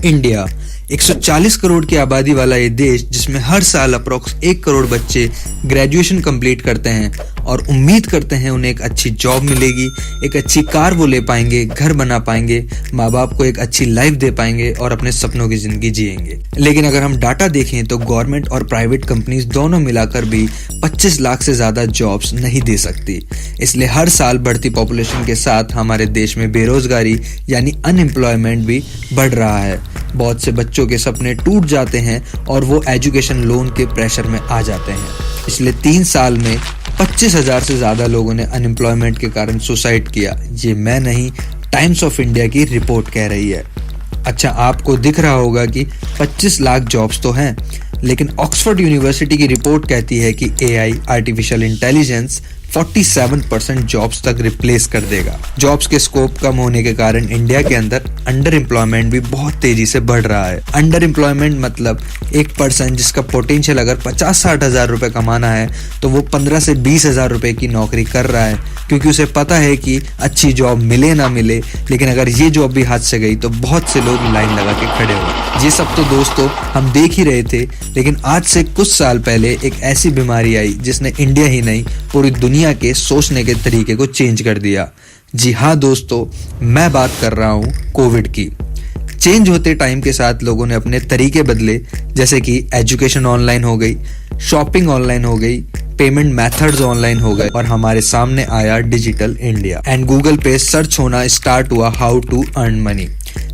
India 140 crore की आबादी वाला ये देश, जिसमें हर साल अप्रोक्स 1 करोड़ बच्चे ग्रेजुएशन कंप्लीट करते हैं और उम्मीद करते हैं उन्हें एक अच्छी जॉब मिलेगी, एक अच्छी कार वो ले पाएंगे, घर बना पाएंगे, माँ बाप को एक अच्छी लाइफ दे पाएंगे और अपने सपनों की जिंदगी जिएंगे। लेकिन अगर हम डाटा देखें तो गवर्नमेंट और प्राइवेट कंपनीज दोनों मिलाकर भी 25 लाख से ज्यादा जॉब्स नहीं दे सकती। इसलिए हर साल बढ़ती पॉपुलेशन के साथ हमारे देश में बेरोजगारी यानी अनएम्प्लॉयमेंट भी बढ़ रहा है। बहुत से बच्चों के सपने टूट जाते हैं और वो एजुकेशन लोन के प्रेशर में आ जाते हैं। पिछले 3 साल में 25,000 से ज्यादा लोगों ने अनएम्प्लॉयमेंट के कारण सुसाइड किया। ये मैं नहीं, टाइम्स ऑफ इंडिया की रिपोर्ट कह रही है। अच्छा, आपको दिख रहा होगा कि 25 लाख जॉब्स तो हैं, लेकिन ऑक्सफोर्ड यूनिवर्सिटी की रिपोर्ट कहती है कि एआई, आर्टिफिशियल इंटेलिजेंस 47% जॉब्स तक रिप्लेस कर देगा। जॉब्स के स्कोप कम होने के कारण इंडिया के अंदर अंडर एम्प्लॉयमेंट भी बहुत तेजी से बढ़ रहा है। अंडर एम्प्लॉयमेंट मतलब एक पर्सन जिसका पोटेंशियल अगर 50-60 हजार रुपए कमाना है तो वो 15 से 20 हजार रुपए की नौकरी कर रहा है, क्योंकि उसे पता है कि अच्छी जॉब मिले ना मिले, लेकिन अगर ये जॉब भी हाथ से गई तो बहुत से लोग लाइन लगा के खड़े हो। ये सब तो दोस्तों हम देख ही रहे थे, लेकिन आज से कुछ साल पहले एक ऐसी बीमारी आई जिसने इंडिया ही नहीं पूरी दुनिया के सोचने के तरीके को चेंज कर दिया। जी हाँ दोस्तों, मैं बात कर रहा हूँ कोविड की। चेंज होते टाइम के साथ लोगों ने अपने तरीके बदले, जैसे कि एजुकेशन ऑनलाइन हो गई, शॉपिंग ऑनलाइन हो गई, पेमेंट मेथड्स ऑनलाइन हो गए और हमारे सामने आया डिजिटल इंडिया एंड गूगल पे सर्च होना स्टार्ट हुआ हाउ टू अर्न मनी।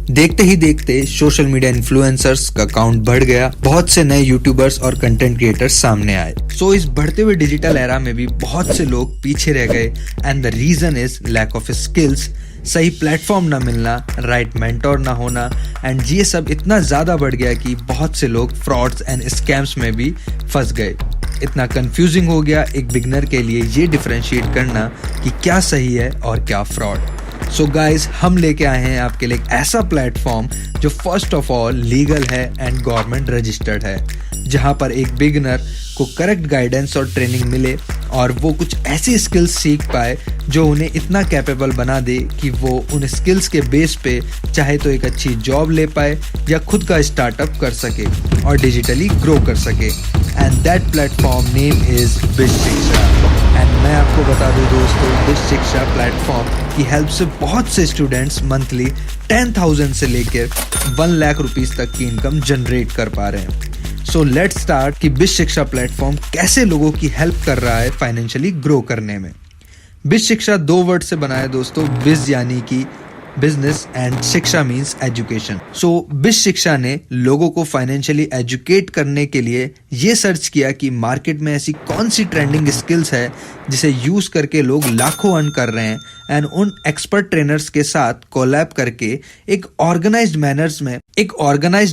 देखते ही देखते सोशल मीडिया इन्फ्लुएंसर्स का काउंट बढ़ गया, बहुत से नए यूट्यूबर्स और कंटेंट क्रिएटर्स सामने आए। सो इस बढ़ते हुए डिजिटल एरा में भी बहुत से लोग पीछे रह गए and the reason is lack of skills. सही प्लेटफॉर्म ना मिलना, राइट मेंटोर ना होना एंड ये सब इतना ज्यादा बढ़ गया कि बहुत से लोग फ्रॉड्स एंड स्कैम्स में भी फंस गए। इतना कंफ्यूजिंग हो गया एक बिगनर के लिए ये डिफरेंशिएट करना कि क्या सही है और क्या फ्रॉड। सो गाइज, हम लेके आए हैं आपके लिए एक ऐसा प्लेटफॉर्म जो फर्स्ट ऑफ ऑल लीगल है एंड गवर्नमेंट रजिस्टर्ड है, जहां पर एक बिगनर को करेक्ट गाइडेंस और ट्रेनिंग मिले और वो कुछ ऐसी स्किल्स सीख पाए जो उन्हें इतना कैपेबल बना दे कि वो उन स्किल्स के बेस पे चाहे तो एक अच्छी जॉब ले पाए या खुद का स्टार्टअप कर सके और डिजिटली ग्रो कर सके। And that platform name is बिश शिक्षा। एंड मैं आपको बता दूं दोस्तों, बिश शिक्षा प्लेटफॉर्म की हेल्प से बहुत से स्टूडेंट्स मंथली 10,000 से लेकर 1 लाख रुपीस तक की इनकम जनरेट कर पा रहे हैं। सो लेट्स स्टार्ट कि बिश शिक्षा प्लेटफॉर्म कैसे लोगों की हेल्प कर रहा है फाइनेंशियली ग्रो करने में। बिश शिक्षा 2 वर्ड से बना है दोस्तों, बिज यानी कि बिजनेस एंड शिक्षा मीन्स एजुकेशन। सो बिश शिक्षा ने लोगों को फाइनेंशियली एजुकेट करने के लिए ये सर्च किया कि मार्केट में ऐसी कौन सी ट्रेंडिंग स्किल्स है जिसे यूज करके लोग लाखों अर्न कर रहे हैं एंड उन एक्सपर्ट ट्रेनर्स के साथ कोलैब करके एक ऑर्गेनाइज्ड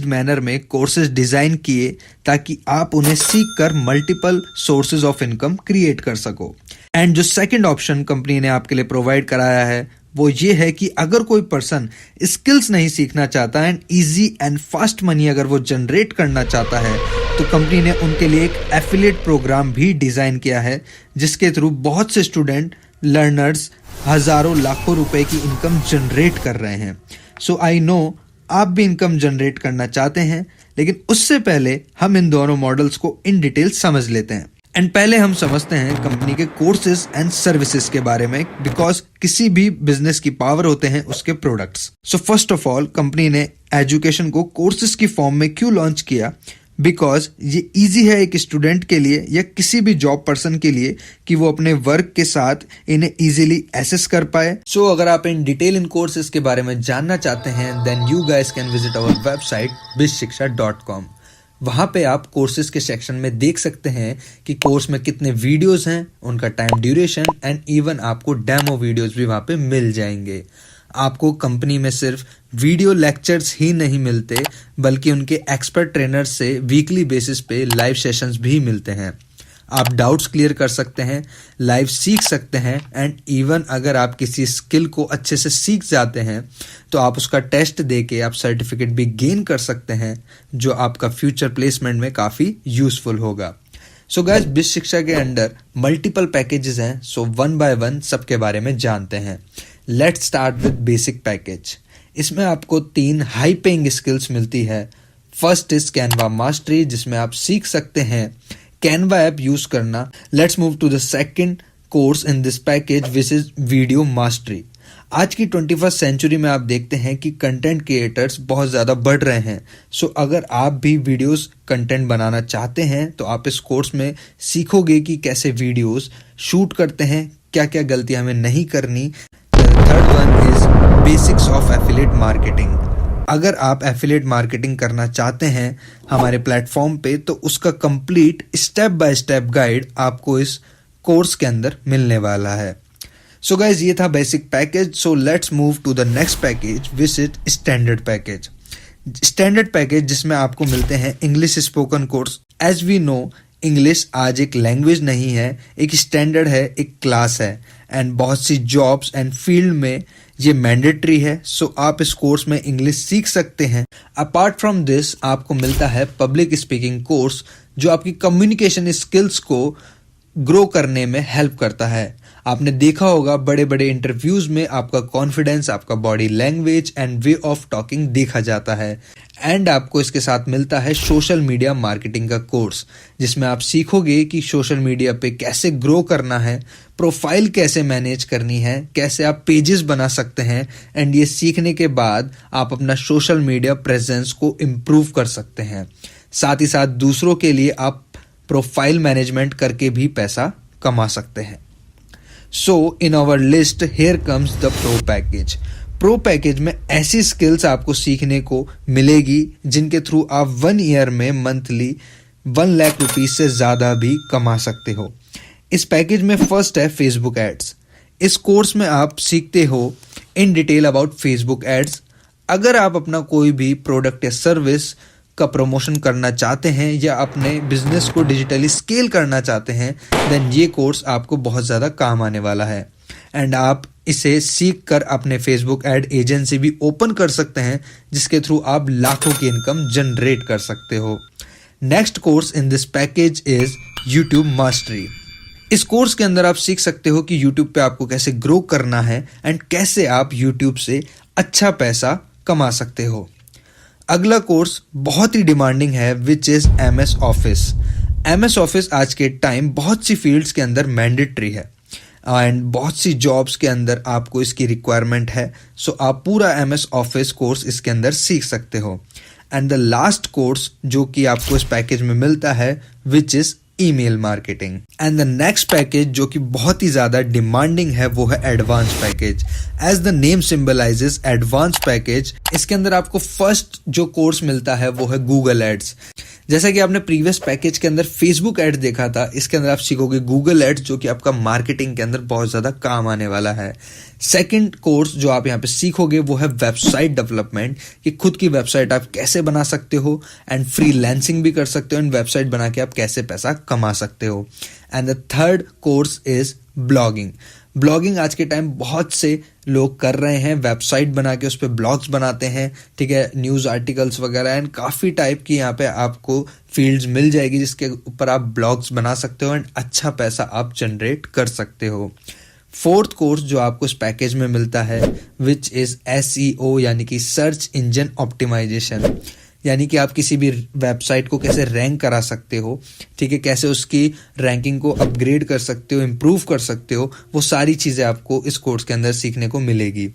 मैनर में कोर्सेज डिजाइन किए ताकि आप उन्हें सीख कर multiple sources of income create कर सको। एंड जो सेकंड ऑप्शन कंपनी ने आपके लिए प्रोवाइड कराया है वो ये है कि अगर कोई पर्सन स्किल्स नहीं सीखना चाहता and easy and fast money अगर वो जनरेट करना चाहता है तो कंपनी ने उनके लिए एक एफिलिएट प्रोग्राम भी डिजाइन किया है, जिसके थ्रू बहुत से स्टूडेंट लर्नर्स हजारों लाखों रुपए की इनकम जनरेट कर रहे हैं। सो आई नो आप भी इनकम जनरेट करना चाहते हैं, लेकिन उससे पहले हम इन दोनों मॉडल्स को इन डिटेल समझ लेते हैं। एंड पहले हम समझते हैं कंपनी के कोर्सेज एंड सर्विसेज के बारे में, बिकॉज किसी भी बिजनेस की पावर होते हैं उसके products. So first of all company ने एजुकेशन को कोर्सेज की फॉर्म में क्यों लॉन्च किया? बिकॉज ये इजी है एक स्टूडेंट के लिए या किसी भी जॉब पर्सन के लिए कि वो अपने वर्क के साथ इन्हें इजीली एसेस कर पाए। सो अगर आप इन डिटेल इन कोर्सेज के बारे में जानना चाहते हैं then you guys can visit our website bishshiksha.com। वहां पे आप कोर्सेज के सेक्शन में देख सकते हैं कि कोर्स में कितने वीडियोस हैं, उनका टाइम ड्यूरेशन एंड इवन आपको डेमो वीडियोस भी वहां पे मिल जाएंगे। आपको कंपनी में सिर्फ वीडियो लेक्चर्स ही नहीं मिलते, बल्कि उनके एक्सपर्ट ट्रेनर्स से वीकली बेसिस पे लाइव सेशंस भी मिलते हैं। आप डाउट्स क्लियर कर सकते हैं, लाइव सीख सकते हैं एंड इवन अगर आप किसी स्किल को अच्छे से सीख जाते हैं तो आप उसका टेस्ट देके आप सर्टिफिकेट भी गेन कर सकते हैं, जो आपका फ्यूचर प्लेसमेंट में काफ़ी यूजफुल होगा। सो गाइस, बिश शिक्षा के अंडर मल्टीपल पैकेजेस हैं, सो वन बाय वन सबके बारे में जानते हैं। Let's start with basic package. इसमें आपको 3 हाई पेइंग स्किल्स मिलती है। फर्स्ट इज कैनवा मास्टरी, जिसमें आप सीख सकते हैं कैनवा ऐप यूज करना। Let's move to the second course in this package which is video mastery. आज की 21st सेंचुरी में आप देखते हैं कि कंटेंट क्रिएटर्स बहुत ज़्यादा बढ़ रहे हैं। सो अगर आप भी वीडियोस कंटेंट बनाना चाहते हैं तो आप इस कोर्स में सीखोगे कि कैसे वीडियोस शूट करते हैं, क्या क्या गलतियां हमें नहीं करनी। Third one is basics of affiliate marketing. अगर आप एफिलिएट मार्केटिंग करना चाहते हैं हमारे प्लेटफॉर्म पे तो उसका complete step by step guide आपको इस कोर्स के अंदर मिलने वाला है। सो गाइज, ये था basic package. So let's move to the next package which is standard package. Standard package जिसमें आपको मिलते हैं English spoken course. As we know, English आज एक लैंग्वेज नहीं है, एक स्टैंडर्ड है, एक क्लास है, एंड बहुत सी जॉब्स एंड फील्ड में ये मैंडेटरी है। सो आप इस कोर्स में इंग्लिश सीख सकते हैं। अपार्ट फ्रॉम दिस आपको मिलता है पब्लिक स्पीकिंग कोर्स, जो आपकी कम्युनिकेशन स्किल्स को ग्रो करने में हेल्प करता है। आपने देखा होगा बड़े बड़े इंटरव्यूज में आपका कॉन्फिडेंस, आपका body language and way of talking देखा जाता है। एंड आपको इसके साथ मिलता है सोशल मीडिया मार्केटिंग का कोर्स, जिसमें आप सीखोगे कि सोशल मीडिया पे कैसे ग्रो करना है, प्रोफाइल कैसे मैनेज करनी है, कैसे आप पेजेस बना सकते हैं। एंड ये सीखने के बाद आप अपना सोशल मीडिया प्रेजेंस को इम्प्रूव कर सकते हैं। साथ ही साथ दूसरों के लिए आप प्रोफाइल मैनेजमेंट करके भी पैसा कमा सकते हैं। So in our list here comes the pro package. Pro package में ऐसी स्किल्स आपको सीखने को मिलेगी जिनके थ्रू आप 1 ईयर में मंथली 1 लाख रुपीज से ज़्यादा भी कमा सकते हो। इस पैकेज में फर्स्ट है फेसबुक एड्स। इस कोर्स में आप सीखते हो in detail about Facebook ads. अगर आप अपना कोई भी प्रोडक्ट या सर्विस का प्रमोशन करना चाहते हैं या अपने बिजनेस को डिजिटली स्केल करना चाहते हैं, देन ये कोर्स आपको बहुत ज़्यादा काम आने वाला है। एंड आप इसे सीख कर अपने फेसबुक एड एजेंसी भी ओपन कर सकते हैं, जिसके थ्रू आप लाखों की इनकम जनरेट कर सकते हो। Next course in this package is YouTube mastery. इस कोर्स के अंदर आप सीख सकते हो कि यूट्यूब पे आपको कैसे ग्रो करना है एंड कैसे आप यूट्यूब से अच्छा पैसा कमा सकते हो। अगला कोर्स बहुत ही डिमांडिंग है which is MS office. MS office आज के टाइम बहुत सी फील्ड्स के अंदर मैंडेटरी है एंड बहुत सी जॉब्स के अंदर आपको इसकी रिक्वायरमेंट है। सो आप पूरा MS ऑफिस कोर्स इसके अंदर सीख सकते हो। एंड द लास्ट कोर्स जो कि आपको इस पैकेज में मिलता है which is email marketing. And the next package जो कि बहुत ही ज़्यादा डिमांडिंग है वो है advance package. As the name symbolises advance package, इसके अंदर आपको फर्स्ट जो कोर्स मिलता है वो है गूगल एड्स। जैसा कि आपने प्रीवियस पैकेज के अंदर फेसबुक एड देखा था, इसके अंदर आप सीखोगे गूगल एड्स, जो कि आपका मार्केटिंग के अंदर बहुत ज़्यादा काम आने वाला है। सेकंड कोर्स जो आप यहाँ पे सीखोगे वो है वेबसाइट डेवलपमेंट, कि खुद की वेबसाइट आप कैसे बना सकते हो एंड फ्रीलांसिंग भी कर सकते हो एंड वेबसाइट बना के आप कैसे पैसा कमा सकते हो। And the third course is blogging. Blogging आज के टाइम बहुत से लोग कर रहे हैं, वेबसाइट बना के उस पर ब्लॉग्स बनाते हैं, ठीक है, न्यूज़ आर्टिकल्स वगैरह, एंड काफ़ी टाइप की यहाँ पे आपको फील्ड्स मिल जाएगी जिसके ऊपर आप ब्लॉग्स बना सकते हो एंड अच्छा पैसा आप जनरेट कर सकते हो। फोर्थ कोर्स जो आपको इस पैकेज में मिलता है विच इज़ SEO, यानी कि सर्च इंजन ऑप्टिमाइजेशन, यानी कि आप किसी भी वेबसाइट को कैसे रैंक करा सकते हो, ठीक है, कैसे उसकी रैंकिंग को अपग्रेड कर सकते हो, इम्प्रूव कर सकते हो, वो सारी चीज़ें आपको इस कोर्स के अंदर सीखने को मिलेगी।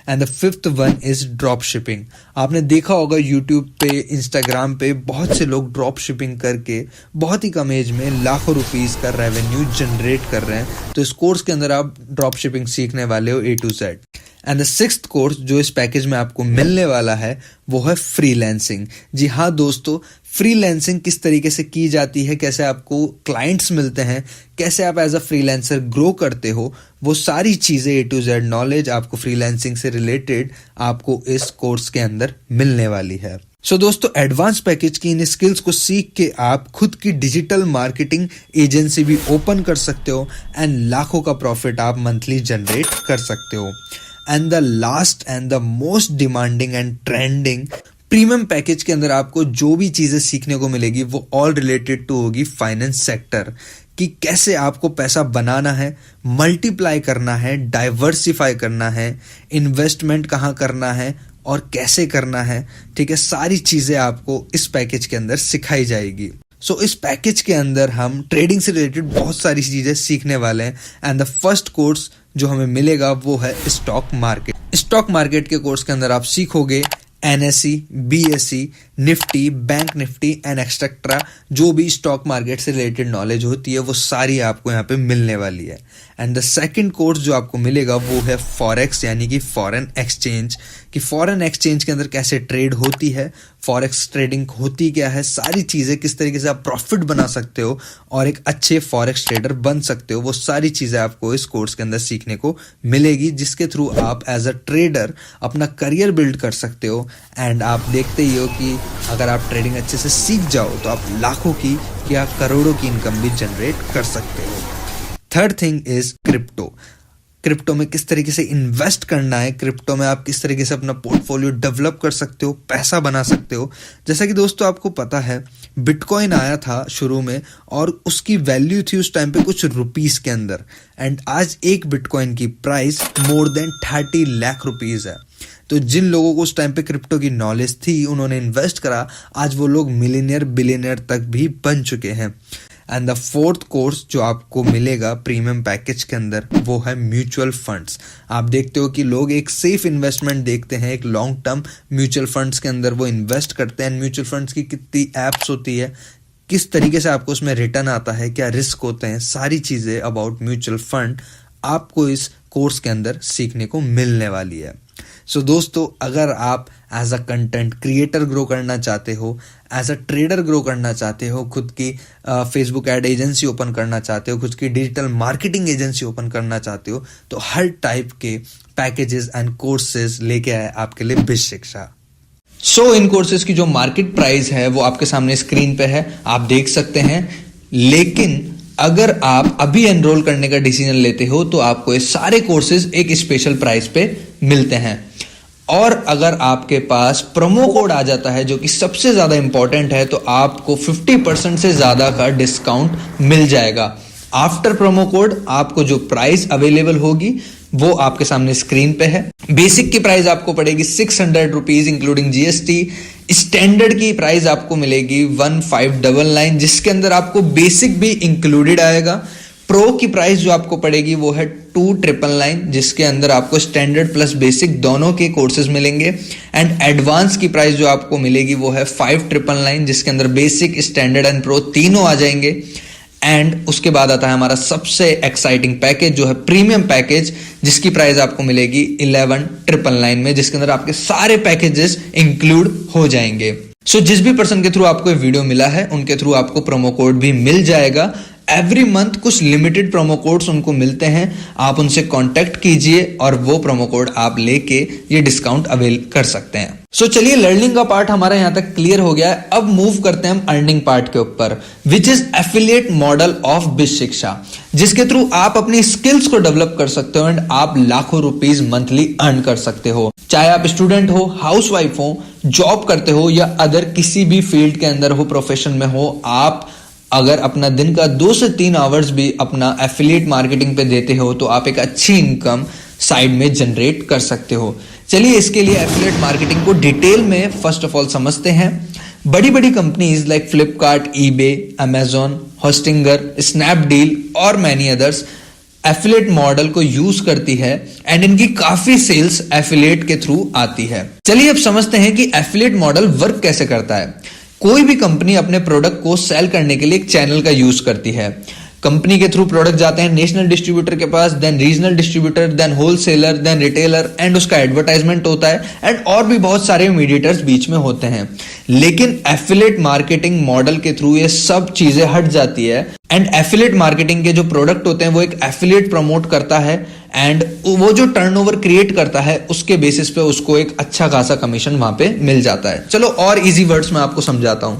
And the fifth one is drop shipping. आपने देखा होगा यूट्यूब पे, इंस्टाग्राम पे बहुत से लोग ड्रॉप शिपिंग करके बहुत ही कम एज में लाखों रुपीस का रेवेन्यू जनरेट कर रहे हैं। तो इस कोर्स के अंदर आप ड्रॉप शिपिंग सीखने वाले हो A to Z। And the sixth course जो इस पैकेज में आपको मिलने वाला है वो है फ्रीलांसिंग। जी हाँ दोस्तों, फ्रीलांसिंग किस तरीके से की जाती है, कैसे आपको क्लाइंट्स मिलते हैं, कैसे आप एज अ फ्रीलांसर ग्रो करते हो, वो सारी चीज़ें A to Z नॉलेज आपको फ्रीलांसिंग से रिलेटेड आपको इस कोर्स के अंदर मिलने वाली है। सो दोस्तों, एडवांस पैकेज की इन स्किल्स को सीख के आप खुद की डिजिटल मार्केटिंग एजेंसी भी ओपन कर सकते हो एंड लाखों का प्रॉफिट आप मंथली जनरेट कर सकते हो। And the last and the most demanding and trending premium package के अंदर आपको जो भी चीज़ें सीखने को मिलेगी वो ऑल रिलेटेड टू होगी फाइनेंस सेक्टर, कि कैसे आपको पैसा बनाना है, मल्टीप्लाई करना है, डाइवर्सिफाई करना है, इन्वेस्टमेंट कहाँ करना है, और कैसे करना है, ठीक है, सारी चीजें आपको इस पैकेज के अंदर सिखाई जाएगी। सो इस पैकेज के अंदर हम ट्रेडिंग से रिलेटेड बहुत सारी चीजें सीखने वाले हैं एंड द फर्स्ट कोर्स जो हमें मिलेगा वो है स्टॉक मार्केट। स्टॉक मार्केट के कोर्स के अंदर आप सीखोगे NSE, BSE, Nifty, bank Nifty and etcetera, जो भी स्टॉक मार्केट से रिलेटेड नॉलेज होती है वो सारी आपको यहाँ पे मिलने वाली है। एंड द सेकंड कोर्स जो आपको मिलेगा वो है फॉरेक्स, यानी कि फॉरेन एक्सचेंज, कि फॉरेन एक्सचेंज के अंदर कैसे ट्रेड होती है, फॉरेक्स ट्रेडिंग होती क्या है, सारी चीजें किस तरीके से आप प्रॉफिट बना सकते हो और एक अच्छे फॉरेक्स ट्रेडर बन सकते हो, वो सारी चीजें आपको इस कोर्स के अंदर सीखने को मिलेगी, जिसके थ्रू आप एज अ ट्रेडर अपना करियर बिल्ड कर सकते हो। एंड आप देखते ही हो कि अगर आप ट्रेडिंग अच्छे से सीख जाओ तो आप लाखों की या करोड़ों की इनकम भी जनरेट कर सकते हो। Third thing is crypto. Crypto में किस तरीके से इन्वेस्ट करना है, क्रिप्टो में आप किस तरीके से अपना पोर्टफोलियो डेवलप कर सकते हो, पैसा बना सकते हो। जैसा कि दोस्तों आपको पता है बिटकॉइन आया था शुरू में और उसकी वैल्यू थी उस टाइम पे कुछ रुपीस के अंदर, एंड आज एक बिटकॉइन की price more than 30 lakh rupees है। तो जिन लोगों को उस टाइम पे क्रिप्टो की नॉलेज थी, उन्होंने इन्वेस्ट करा, आज वो लोग मिलियनियर बिलियनियर तक भी बन चुके हैं। एंड द फोर्थ कोर्स जो आपको मिलेगा प्रीमियम पैकेज के अंदर वो है म्यूचुअल फंड्स। आप देखते हो कि लोग एक सेफ इन्वेस्टमेंट देखते हैं, एक लॉन्ग टर्म म्यूचुअल फंड्स के अंदर वो इन्वेस्ट करते हैं। म्यूचुअल फंड्स की कितनी एप्स होती है, किस तरीके से आपको उसमें रिटर्न आता है, क्या रिस्क होते हैं, सारी चीजें अबाउट म्यूचुअल फंड आपको इस कोर्स के अंदर सीखने को मिलने वाली है। सो दोस्तों, अगर आप as a content creator grow करना चाहते हो, एज अ ट्रेडर ग्रो करना चाहते हो, खुद की फेसबुक एड एजेंसी ओपन करना चाहते हो, खुद की डिजिटल मार्केटिंग एजेंसी ओपन करना चाहते हो, तो हर टाइप के पैकेजेस एंड कोर्सेज लेके आए आपके लिए बिज शिक्षा। सो इन कोर्सेज की जो मार्केट प्राइस है वो आपके सामने स्क्रीन पे है, आप देख सकते हैं। लेकिन अगर आप अभी एनरोल करने का डिसीजन लेते हो तो आपको ये सारे कोर्सेज एक स्पेशल प्राइस पे मिलते हैं। और अगर आपके पास प्रोमो कोड आ जाता है जो कि सबसे ज्यादा इंपॉर्टेंट है, तो आपको 50% से ज्यादा का डिस्काउंट मिल जाएगा। आफ्टर प्रोमो कोड आपको जो प्राइस अवेलेबल होगी वो आपके सामने स्क्रीन पे है। बेसिक की प्राइस आपको पड़ेगी 600 रुपीज इंक्लूडिंग GST। स्टैंडर्ड की प्राइस आपको मिलेगी 1599, जिसके अंदर आपको बेसिक भी इंक्लूडेड आएगा। प्रो की प्राइस जो आपको पड़ेगी वो है 2999, जिसके अंदर आपको स्टैंडर्ड प्लस बेसिक दोनों के कोर्सेज मिलेंगे। एंड एडवांस की प्राइस जो आपको मिलेगी वो है 5999, जिसके अंदर बेसिक, स्टैंडर्ड एंड प्रो तीनों आ जाएंगे। एंड उसके बाद आता है हमारा सबसे एक्साइटिंग पैकेज जो है प्रीमियम पैकेज, जिसकी प्राइस आपको मिलेगी 11,999 में, जिसके अंदर आपके सारे पैकेजेस इंक्लूड हो जाएंगे। सो जिस भी पर्सन के थ्रू आपको ये वीडियो मिला है उनके थ्रू आपको प्रोमो कोड भी मिल जाएगा। एवरी मंथ कुछ लिमिटेड प्रोमो कोड्स उनको मिलते हैं, आप उनसे कांटेक्ट कीजिए और वो प्रोमो कोड आप लेके ये डिस्काउंट अवेल कर सकते हैं। सो चलिए, लर्निंग का पार्ट हमारा यहां तक क्लियर हो गया है। अब मूव करते हैं हम अर्निंग पार्ट के ऊपर, which is affiliate model of बिज शिक्षा, जिसके थ्रू आप अपनी स्किल्स को डेवलप कर सकते हो एंड आप लाखों रुपीस मंथली अर्न कर सकते हो। चाहे आप स्टूडेंट हो, हाउसवाइफ हो, जॉब करते हो या अदर किसी भी फील्ड के अंदर हो, प्रोफेशन में हो, आप अगर अपना दिन का 2 से 3 आवर्स भी अपना एफिलिएट मार्केटिंग पे देते हो तो आप एक अच्छी इनकम साइड में जनरेट कर सकते हो। चलिए, इसके लिए एफिलिएट मार्केटिंग को डिटेल में फर्स्ट ऑफ ऑल समझते हैं। बड़ी बड़ी companies like Flipkart, eBay, Amazon, Hostinger, Snapdeal और मैनी अदर्स एफिलिएट मॉडल को यूज करती है एंड इनकी काफी सेल्स एफिलिएट के थ्रू आती है। चलिए अब समझते हैं कि एफिलिएट मॉडल वर्क कैसे करता है। कोई भी कंपनी अपने प्रोडक्ट को सेल करने के लिए एक चैनल का यूज करती है। कंपनी के थ्रू प्रोडक्ट जाते हैं नेशनल डिस्ट्रीब्यूटर के पास, then regional distributor, then wholesaler, then retailer, and उसका एडवर्टाइजमेंट होता है एंड और भी बहुत सारे मीडिएटर्स बीच में होते हैं। लेकिन एफिलिएट मार्केटिंग मॉडल के थ्रू ये सब चीजें हट जाती है एंड एफिलिएट मार्केटिंग के जो प्रोडक्ट होते हैं वो एक एफिलिएट प्रमोट करता है एंड वो जो टर्नओवर क्रिएट करता है उसके बेसिस पे उसको एक अच्छा खासा कमीशन वहां पे मिल जाता है। चलो और इजी वर्ड्स में आपको समझाता हूं।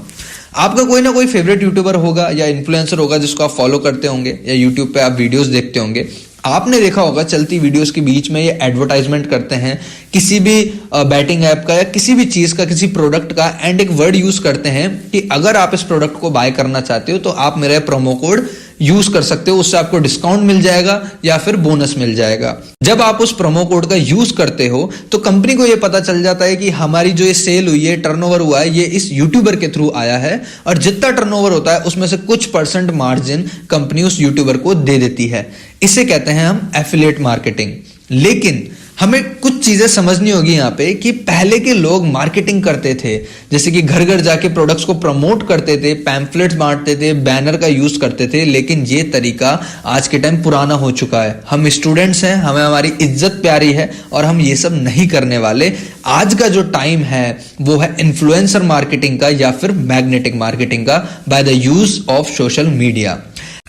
आपका कोई ना कोई फेवरेट यूट्यूबर होगा या इन्फ्लुएंसर होगा जिसको आप फॉलो करते होंगे या यूट्यूब पे आप वीडियोस देखते होंगे। आपने देखा होगा चलती वीडियोस के बीच में ये एडवर्टाइजमेंट करते हैं किसी भी बैटिंग ऐप का या किसी भी चीज का, किसी प्रोडक्ट का, एंड एक वर्ड यूज करते हैं कि अगर आप इस प्रोडक्ट को बाय करना चाहते हो तो आप मेरा प्रोमो कोड यूज कर सकते हो, उससे आपको डिस्काउंट मिल जाएगा या फिर बोनस मिल जाएगा। जब आप उस प्रोमो कोड का यूज करते हो तो कंपनी को यह पता चल जाता है कि हमारी जो ये सेल हुई है, टर्नओवर हुआ है, ये इस यूट्यूबर के थ्रू आया है, और जितना टर्नओवर होता है उसमें से कुछ % मार्जिन कंपनी उस यूट्यूबर को दे देती है। इसे कहते हैं हम एफिलिएट मार्केटिंग। लेकिन हमें कुछ चीजें समझनी होगी यहाँ पे कि पहले के लोग मार्केटिंग करते थे, जैसे कि घर घर जाके प्रोडक्ट्स को प्रमोट करते थे, पैम्फलेट्स बांटते थे, बैनर का यूज करते थे, लेकिन ये तरीका आज के टाइम पुराना हो चुका है। हम स्टूडेंट्स हैं, हमें हमारी इज्जत प्यारी है और हम ये सब नहीं करने वाले। आज का जो टाइम है वो है इन्फ्लुएंसर मार्केटिंग का या फिर मैग्नेटिक मार्केटिंग का by the use of social media.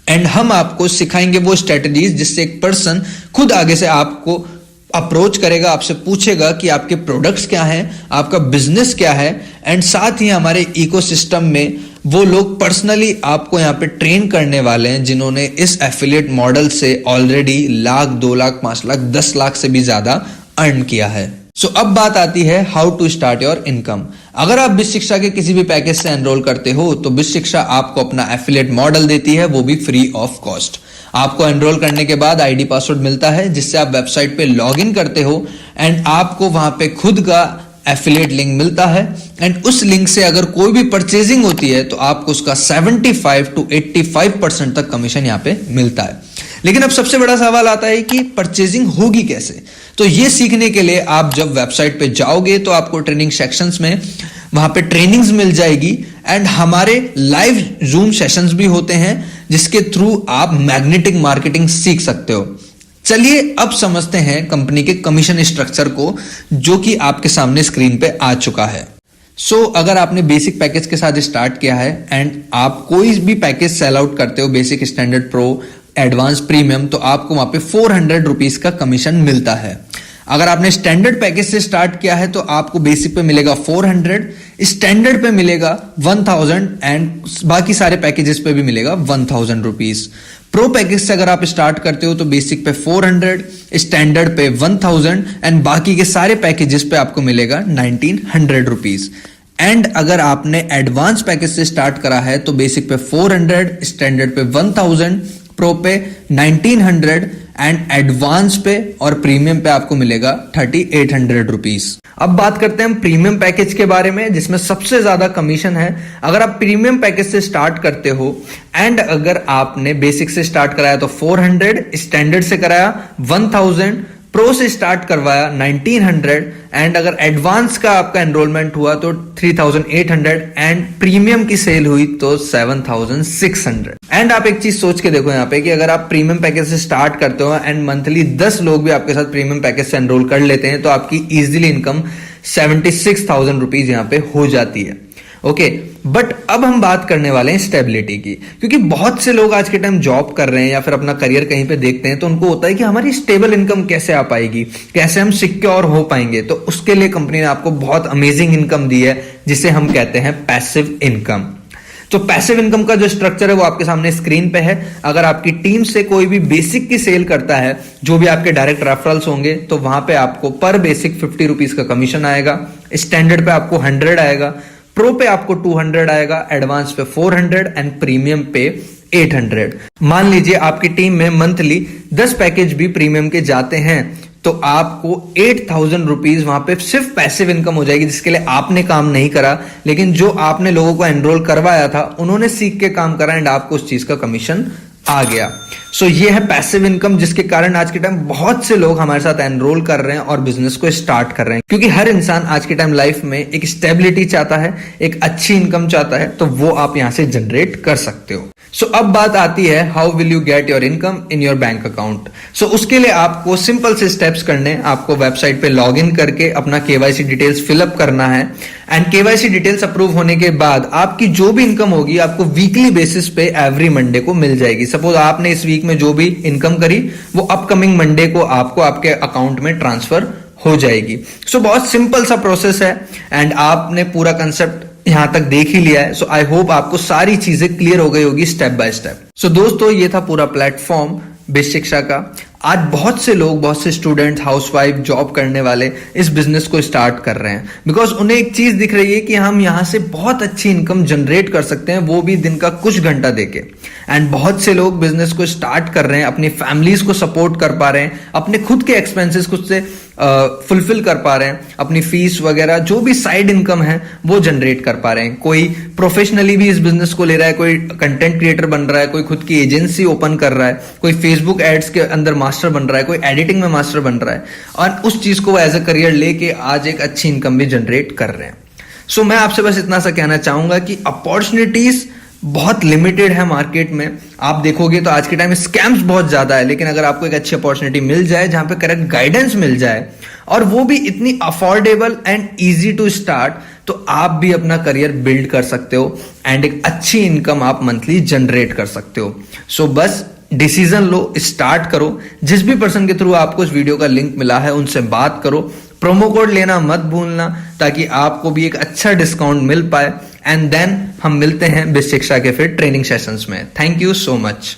And हम आपको सिखाएंगे वो स्ट्रेटजीज जिससे एक पर्सन खुद आगे से आपको अप्रोच करेगा, आपसे पूछेगा कि आपके प्रोडक्ट्स क्या हैं, आपका बिजनेस क्या है, एंड साथ ही हमारे इकोसिस्टम में वो लोग पर्सनली आपको यहाँ पे ट्रेन करने वाले हैं जिन्होंने इस एफिलिएट मॉडल से ऑलरेडी लाख, 2 लाख, 5 लाख, 10 लाख से भी ज्यादा अर्न किया है। सो अब बात आती है how to start your income. अगर आप बिज शिक्षा के किसी भी पैकेज से एनरोल करते हो तो बिज शिक्षा आपको अपना एफिलिएट मॉडल देती है, वो भी फ्री ऑफ कॉस्ट। आपको एनरोल करने के बाद आईडी पासवर्ड मिलता है जिससे आप वेबसाइट पे लॉगिन करते हो एंड आपको वहां पे खुद का एफिलिएट लिंक मिलता है, एंड उस लिंक से अगर कोई भी परचेजिंग होती है तो आपको उसका 75 to 85% तक कमीशन यहाँ पे मिलता है। लेकिन अब सबसे बड़ा सवाल आता है कि परचेजिंग होगी कैसे। तो ये सीखने के लिए आप जब वेबसाइट पे जाओगे तो आपको ट्रेनिंग सेक्शंस में वहां पे ट्रेनिंग्स मिल जाएगी, एंड हमारे लाइव जूम सेशंस भी होते हैं जिसके थ्रू आप मैग्नेटिक मार्केटिंग सीख सकते हो। चलिए अब समझते हैं कंपनी के कमीशन स्ट्रक्चर को, जो कि आपके सामने स्क्रीन पे आ चुका है। अगर आपने बेसिक पैकेज के साथ स्टार्ट किया है एंड आप कोई भी पैकेज सेल आउट करते हो, basic, standard, pro, advance, premium, तो आपको वहां पे 400 रुपीज का कमीशन मिलता है। अगर आपने स्टैंडर्ड पैकेज से स्टार्ट किया है तो आपको बेसिक पे मिलेगा 400, स्टैंडर्ड पे मिलेगा 1000 एंड बाकी सारे पैकेजेस पे भी मिलेगा 1000 रुपीज। प्रो पैकेज से अगर आप स्टार्ट करते हो तो बेसिक पे 400, स्टैंडर्ड पे 1000 एंड बाकी के सारे पैकेजेस पे आपको मिलेगा 1900 रुपीज। एंड अगर आपने एडवांस पैकेज से स्टार्ट करा है तो बेसिक पे 400, स्टैंडर्ड पे 1000, प्रो पे 1900 एंड एडवांस पे और प्रीमियम पे आपको मिलेगा 3800 रुपीज। अब बात करते हैं हम प्रीमियम पैकेज के बारे में जिसमें सबसे ज्यादा कमीशन है। अगर आप प्रीमियम पैकेज से स्टार्ट करते हो एंड अगर आपने बेसिक से स्टार्ट कराया तो 400, स्टैंडर्ड से कराया 1000, प्रो से स्टार्ट करवाया 1900 एंड अगर एडवांस का आपका एनरोलमेंट हुआ तो 3800 एंड प्रीमियम की सेल हुई तो 7600। एंड आप एक चीज सोच के देखो यहाँ पे कि अगर आप प्रीमियम पैकेज से स्टार्ट करते हो एंड मंथली 10 लोग भी आपके साथ प्रीमियम पैकेज से एनरोल कर लेते हैं तो आपकी इजीली इनकम 76,000 रुपीज यहाँ पे हो जाती है। ओके, बट अब हम बात करने वाले हैं स्टेबिलिटी की, क्योंकि बहुत से लोग आज के टाइम जॉब कर रहे हैं या फिर अपना करियर कहीं पे देखते हैं तो उनको होता है कि हमारी स्टेबल इनकम कैसे आ पाएगी, कैसे हम सिक्योर हो पाएंगे। तो उसके लिए कंपनी ने आपको बहुत अमेजिंग इनकम दी है जिसे हम कहते हैं पैसिव इनकम। तो पैसिव इनकम का जो स्ट्रक्चर है वो आपके सामने स्क्रीन पे है। अगर आपकी टीम से कोई भी बेसिक की सेल करता है, जो भी आपके डायरेक्ट रेफरल्स होंगे, तो वहां पे आपको पर बेसिक 50 रुपीज का कमीशन आएगा, स्टैंडर्ड पे आपको 100 आएगा, प्रो पे आपको 200 आएगा, एडवांस पे 400 एंड प्रीमियम पे 800। मान लीजिए आपकी टीम में मंथली 10 पैकेज भी प्रीमियम के जाते हैं तो आपको 8000 रुपीज वहां पे सिर्फ पैसिव इनकम हो जाएगी, जिसके लिए आपने काम नहीं करा, लेकिन जो आपने लोगों को एनरोल करवाया था उन्होंने सीख के काम करा एंड आपको उस चीज का कमीशन आ गया। ये है पैसिव इनकम, जिसके कारण आज के टाइम बहुत से लोग हमारे साथ एनरोल कर रहे हैं और बिजनेस को स्टार्ट कर रहे हैं, क्योंकि हर इंसान आज के टाइम लाइफ में एक स्टेबिलिटी चाहता है, एक अच्छी इनकम चाहता है, तो वो आप यहां से जनरेट कर सकते हो। अब बात आती है how will you get your income in your bank account. उसके लिए आपको सिंपल से स्टेप्स करने, आपको वेबसाइट पे लॉग इन करके अपना केवाईसी डिटेल्स फिलअप करना है एंड केवाईसी डिटेल्स अप्रूव होने के बाद आपकी जो भी इनकम होगी आपको वीकली बेसिस पे एवरी मंडे को मिल जाएगी। सपोज आपने इस वीक में जो भी इनकम करी वो अपकमिंग मंडे को आपको आपके अकाउंट में ट्रांसफर हो जाएगी। बहुत सिंपल सा प्रोसेस है एंड आपने पूरा कंसेप्ट यहां तक देख ही लिया है। आई होप आपको सारी चीजें क्लियर हो गई होगी स्टेप बाय स्टेप। दोस्तों, ये था पूरा प्लेटफॉर्म बेस शिक्षा का। आज बहुत से लोग, बहुत से स्टूडेंट, हाउसवाइफ, जॉब करने वाले इस बिजनेस को स्टार्ट कर रहे हैं बिकॉज उन्हें एक चीज दिख रही है कि हम यहां से बहुत अच्छी इनकम जनरेट कर सकते हैं, वो भी दिन का कुछ घंटा देके। एंड बहुत से लोग बिजनेस को स्टार्ट कर रहे हैं, अपनी फैमिलीज को सपोर्ट कर पा रहे हैं, अपने खुद के एक्सपेंसेस खुद से फुलफिल कर पा रहे हैं, अपनी फीस वगैरह जो भी साइड इनकम है वो जनरेट कर पा रहे हैं। कोई प्रोफेशनली भी इस बिजनेस को ले रहा है, कोई कंटेंट क्रिएटर बन रहा है, कोई खुद की एजेंसी ओपन कर रहा है, कोई फेसबुक एड्स के अंदर मास्टर बन रहा है, कोई एडिटिंग में मास्टर बन रहा है और उस चीज को एज अ करियर लेके आज एक अच्छी इनकम भी जनरेट कर रहे हैं। सो मैं आपसे बस इतना सा कहना चाहूंगा कि अपॉर्चुनिटीज बहुत लिमिटेड है मार्केट में। आप देखोगे तो आज के टाइम में स्कैम्स बहुत ज्यादा है, लेकिन अगर आपको एक अच्छी अपॉर्चुनिटी मिल जाए जहां पे करेक्ट गाइडेंस मिल जाए और वो भी इतनी affordable and easy to start, तो आप भी अपना करियर बिल्ड कर सकते हो एंड एक अच्छी इनकम आप मंथली जनरेट कर सकते हो। सो बस डिसीजन लो, स्टार्ट करो। जिस भी पर्सन के थ्रू आपको इस वीडियो का लिंक मिला है उनसे बात करो, प्रोमो कोड लेना मत भूलना ताकि आपको भी एक अच्छा डिस्काउंट मिल पाए। एंड देन हम मिलते हैं बेस शिक्षा के फिर ट्रेनिंग सेशंस में। Thank you so much.